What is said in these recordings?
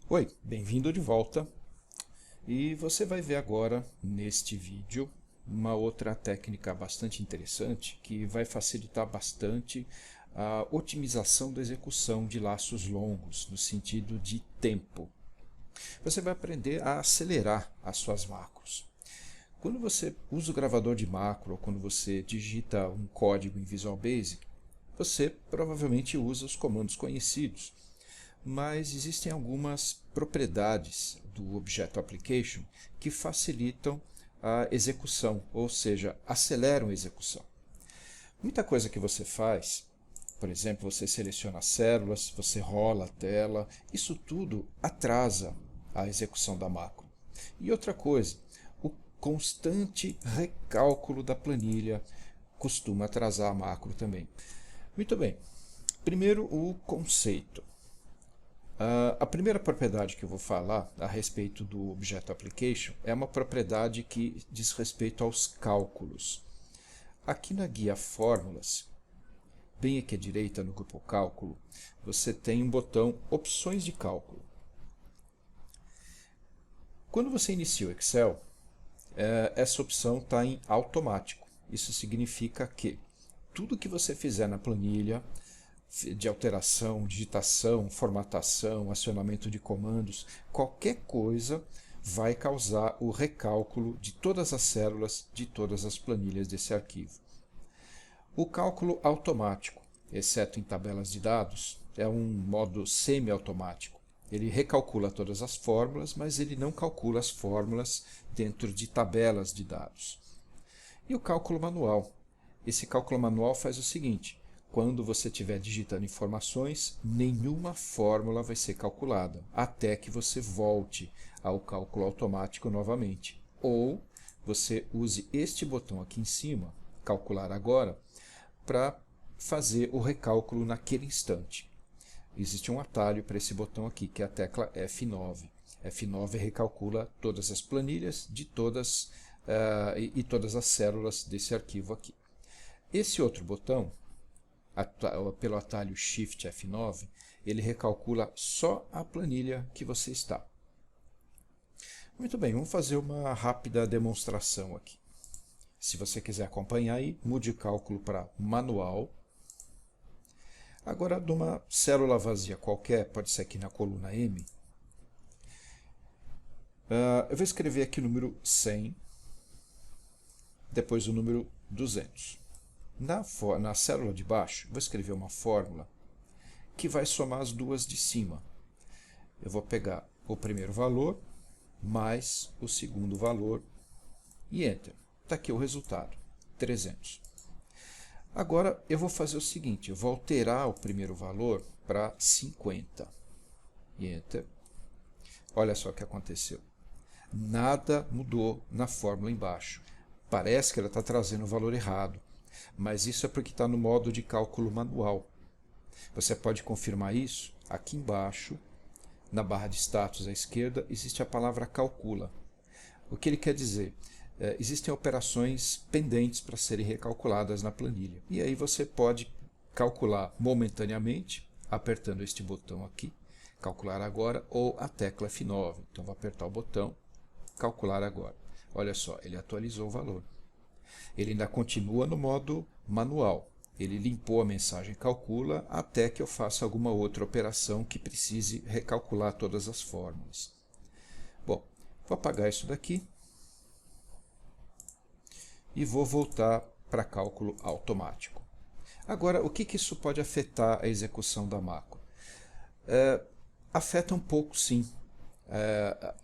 Oi, bem-vindo de volta. E você vai ver agora, neste vídeo, uma outra técnica bastante interessante que vai facilitar bastante a otimização da execução de laços longos, no sentido de tempo. Você vai aprender a acelerar as suas macros. Quando você usa o gravador de macro ou quando você digita um código em Visual Basic, você provavelmente usa os comandos conhecidos, mas existem algumas propriedades do Objeto Application que facilitam a execução, ou seja, aceleram a execução. Muita coisa que você faz, por exemplo, você seleciona as células, você rola a tela, isso tudo atrasa a execução da macro. E outra coisa, o constante recálculo da planilha costuma atrasar a macro também. Muito bem, primeiro o conceito. A primeira propriedade que eu vou falar a respeito do Objeto Application é uma propriedade que diz respeito aos cálculos. Aqui na guia Fórmulas, bem aqui à direita no grupo Cálculo, você tem um botão Opções de Cálculo. Quando você inicia o Excel, essa opção está em automático. Isso significa que tudo que você fizer na planilha, de alteração, digitação, formatação, acionamento de comandos, qualquer coisa vai causar o recálculo de todas as células de todas as planilhas desse arquivo. O cálculo automático, exceto em tabelas de dados, é um modo semi-automático. Ele recalcula todas as fórmulas, mas ele não calcula as fórmulas dentro de tabelas de dados. E o cálculo manual. Esse cálculo manual faz o seguinte: quando você estiver digitando informações, nenhuma fórmula vai ser calculada, até que você volte ao cálculo automático novamente. Ou você use este botão aqui em cima, Calcular Agora, para fazer o recálculo naquele instante. Existe um atalho para esse botão aqui, que é a tecla F9. F9 recalcula todas as planilhas de todas todas as células desse arquivo aqui. Esse outro botão, pelo atalho Shift F9, ele recalcula só a planilha que você está. Muito bem, vamos fazer uma rápida demonstração aqui. Se você quiser acompanhar aí, mude o cálculo para manual. Agora, de uma célula vazia qualquer, pode ser aqui na coluna M, eu vou escrever aqui o número 100, depois o número 200. Na célula de baixo, vou escrever uma fórmula que vai somar as duas de cima. Eu vou pegar o primeiro valor mais o segundo valor e Enter. Está aqui o resultado, 300. Agora eu vou fazer o seguinte, eu vou alterar o primeiro valor para 50 e Enter. Olha só o que aconteceu. Nada mudou na fórmula embaixo. Parece que ela está trazendo o valor errado, mas isso é porque está no modo de cálculo manual. Você pode confirmar isso aqui embaixo, na barra de status à esquerda, existe a palavra calcula. O que ele quer dizer? Existem operações pendentes para serem recalculadas na planilha. E aí você pode calcular momentaneamente, apertando este botão aqui, calcular agora, ou a tecla F9. Então vou apertar o botão, calcular agora. Olha só, ele atualizou o valor. Ele ainda continua no modo manual. Ele limpou a mensagem calcula até que eu faça alguma outra operação que precise recalcular todas as fórmulas. Bom, vou apagar isso daqui e vou voltar para cálculo automático. Agora, o que isso pode afetar a execução da macro? Afeta um pouco, sim.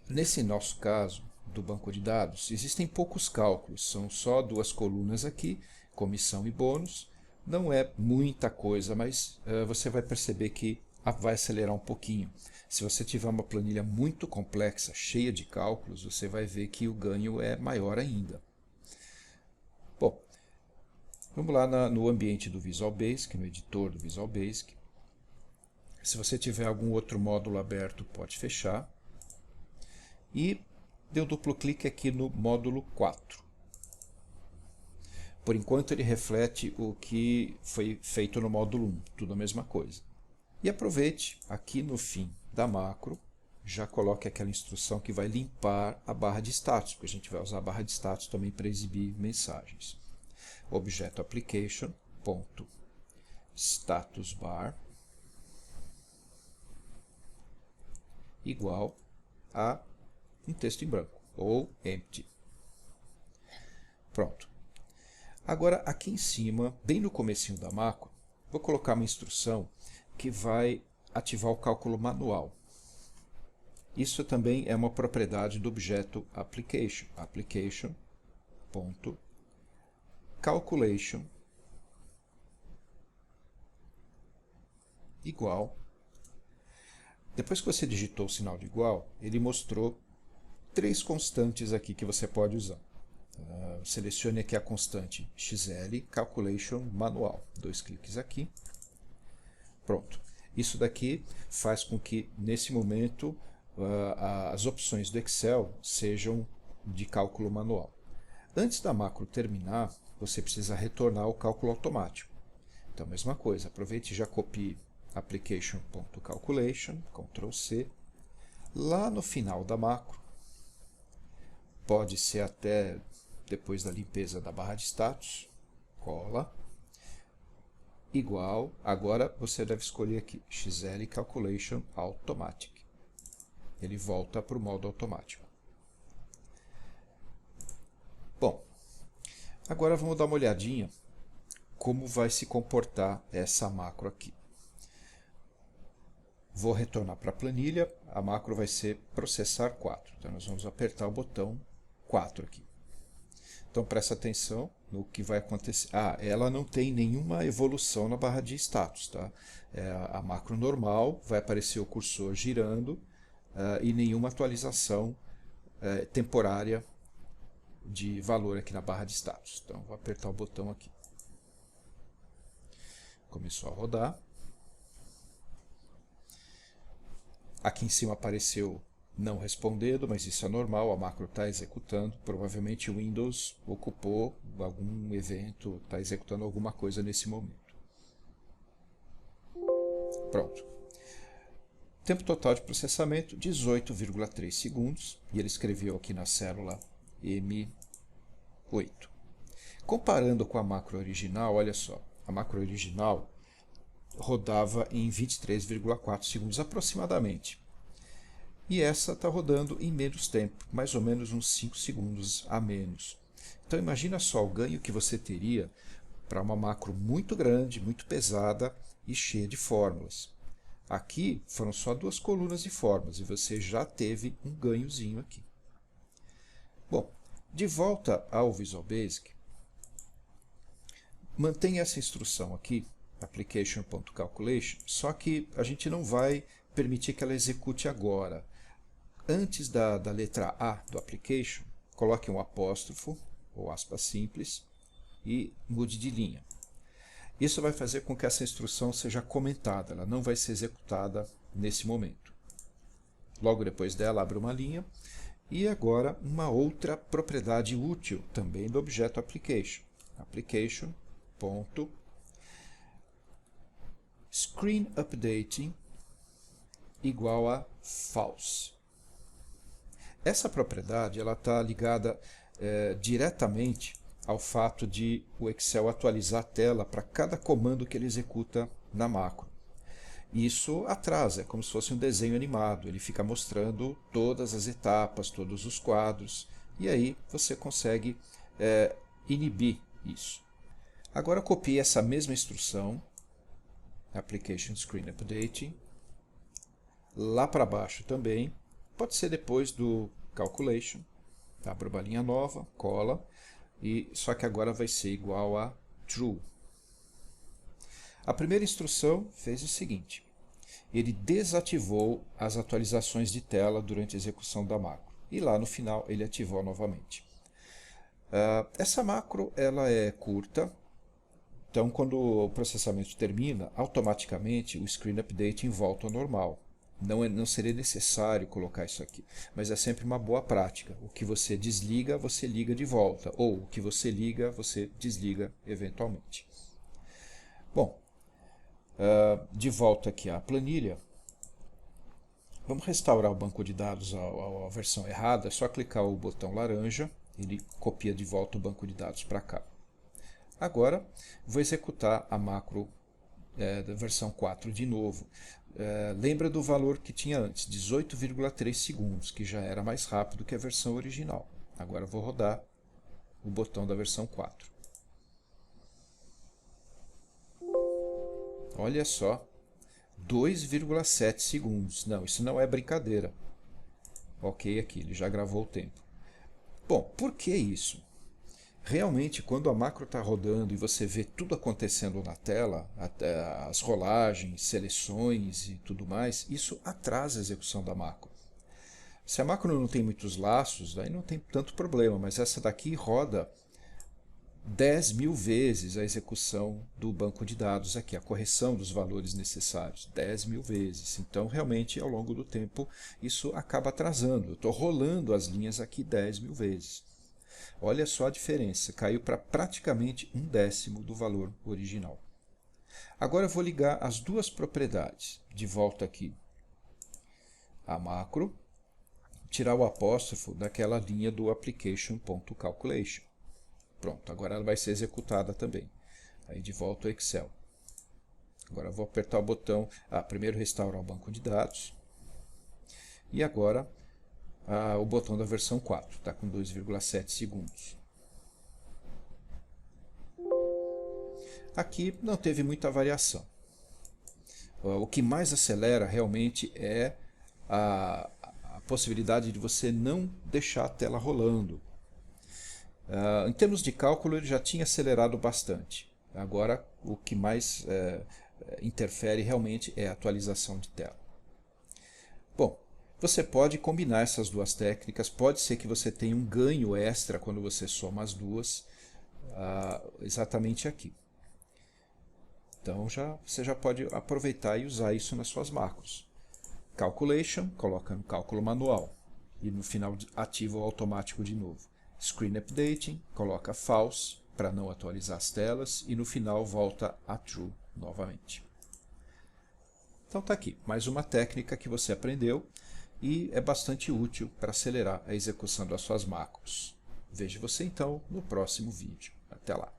Nesse nosso caso do banco de dados, existem poucos cálculos, são só duas colunas aqui, comissão e bônus. Não é muita coisa, mas você vai perceber que vai acelerar um pouquinho. Se você tiver uma planilha muito complexa, cheia de cálculos, você vai ver que o ganho é maior ainda. Bom, vamos lá no ambiente do Visual Basic, no editor do Visual Basic. Se você tiver algum outro módulo aberto, pode fechar. E dê um duplo clique aqui no módulo 4. Por enquanto ele reflete o que foi feito no módulo 1, tudo a mesma coisa. E aproveite aqui no fim da macro, já coloque aquela instrução que vai limpar a barra de status, porque a gente vai usar a barra de status também para exibir mensagens. Objeto application ponto status bar igual a um texto em branco ou empty. Pronto. Agora aqui em cima, bem no comecinho da macro, vou colocar uma instrução que vai ativar o cálculo manual. Isso também é uma propriedade do objeto application. Application.calculation igual. Depois que você digitou o sinal de igual, ele mostrou três constantes aqui que você pode usar. Selecione aqui a constante XL, calculation manual. 2 cliques aqui. Pronto. Isso daqui faz com que, nesse momento, as opções do Excel sejam de cálculo manual. Antes da macro terminar, você precisa retornar ao cálculo automático. Então, mesma coisa, aproveite e já copie application.calculation, Ctrl C. Lá no final da macro, pode ser até depois da limpeza da barra de status, cola, igual, agora você deve escolher aqui, XL Calculation Automatic. Ele volta para o modo automático. Bom, agora vamos dar uma olhadinha como vai se comportar essa macro aqui. Vou retornar para a planilha, a macro vai ser processar 4. Então nós vamos apertar o botão 4 aqui. Então presta atenção no que vai acontecer. Ela não tem nenhuma evolução na barra de status, tá? A macro normal, vai aparecer o cursor girando e nenhuma atualização temporária de valor aqui na barra de status. Então vou apertar o botão aqui. Começou a rodar. Aqui em cima apareceu não respondendo, mas isso é normal, a macro está executando. Provavelmente o Windows ocupou algum evento, está executando alguma coisa nesse momento. Pronto. Tempo total de processamento, 18,3 segundos. E ele escreveu aqui na célula M8. Comparando com a macro original, olha só, a macro original rodava em 23,4 segundos aproximadamente. E essa está rodando em menos tempo, mais ou menos uns 5 segundos a menos. Então imagina só o ganho que você teria para uma macro muito grande, muito pesada e cheia de fórmulas. Aqui foram só 2 colunas de fórmulas e você já teve um ganhozinho aqui. Bom, de volta ao Visual Basic, mantenha essa instrução aqui, application.calculation, só que a gente não vai permitir que ela execute agora. Antes da letra A do application, coloque um apóstrofo ou aspas simples e mude de linha. Isso vai fazer com que essa instrução seja comentada, ela não vai ser executada nesse momento. Logo depois dela, abre uma linha. E agora uma outra propriedade útil também do objeto application. Application.screenUpdating igual a false. Essa propriedade está ligada diretamente ao fato de o Excel atualizar a tela para cada comando que ele executa na macro. Isso atrasa, é como se fosse um desenho animado, ele fica mostrando todas as etapas, todos os quadros, e aí você consegue inibir isso. Agora copie essa mesma instrução, Application Screen Updating, lá para baixo também, pode ser depois do Calculation, abre uma linha nova, cola, só que agora vai ser igual a True. A primeira instrução fez o seguinte, ele desativou as atualizações de tela durante a execução da macro, e lá no final ele ativou novamente. Essa macro ela é curta, então quando o processamento termina, automaticamente o Screen Updating volta ao normal. Não seria necessário colocar isso aqui, mas é sempre uma boa prática. O que você desliga, você liga de volta, ou o que você liga, você desliga eventualmente. Bom, de volta aqui à planilha, Vamos restaurar o banco de dados à versão errada, é só clicar o botão laranja, ele copia de volta o banco de dados para cá. Agora, vou executar a macro da versão 4 de novo. Lembra do valor que tinha antes, 18,3 segundos, que já era mais rápido que a versão original. Agora vou rodar o botão da versão 4. Olha só, 2,7 segundos. Não, isso não é brincadeira. Ok, aqui, ele já gravou o tempo. Bom, por que isso? Realmente, quando a macro está rodando e você vê tudo acontecendo na tela, as rolagens, seleções e tudo mais, isso atrasa a execução da macro. Se a macro não tem muitos laços, aí não tem tanto problema, mas essa daqui roda 10.000 vezes a execução do banco de dados aqui, a correção dos valores necessários, 10.000 vezes. Então, realmente, ao longo do tempo, isso acaba atrasando. Eu estou rolando as linhas aqui 10.000 vezes. Olha só a diferença, caiu para praticamente 1/10 do valor original. Agora eu vou ligar as duas propriedades. De volta aqui a macro, tirar o apóstrofo daquela linha do application.calculation. Pronto, agora ela vai ser executada também. Aí de volta ao Excel. Agora eu vou apertar o botão, primeiro restaurar o banco de dados. E agora o botão da versão 4, está com 2,7 segundos. Aqui não teve muita variação. O que mais acelera realmente é a possibilidade de você não deixar a tela rolando. Em termos de cálculo, ele já tinha acelerado bastante. Agora, o que mais interfere realmente é a atualização de tela. Bom, você pode combinar essas duas técnicas, pode ser que você tenha um ganho extra quando você soma as duas, exatamente aqui. Então você já pode aproveitar e usar isso nas suas macros. Calculation, coloca no cálculo manual e no final ativa o automático de novo. Screen Updating, coloca False para não atualizar as telas e no final volta a True novamente. Então está aqui, mais uma técnica que você aprendeu e é bastante útil para acelerar a execução das suas macros. Vejo você então no próximo vídeo. Até lá!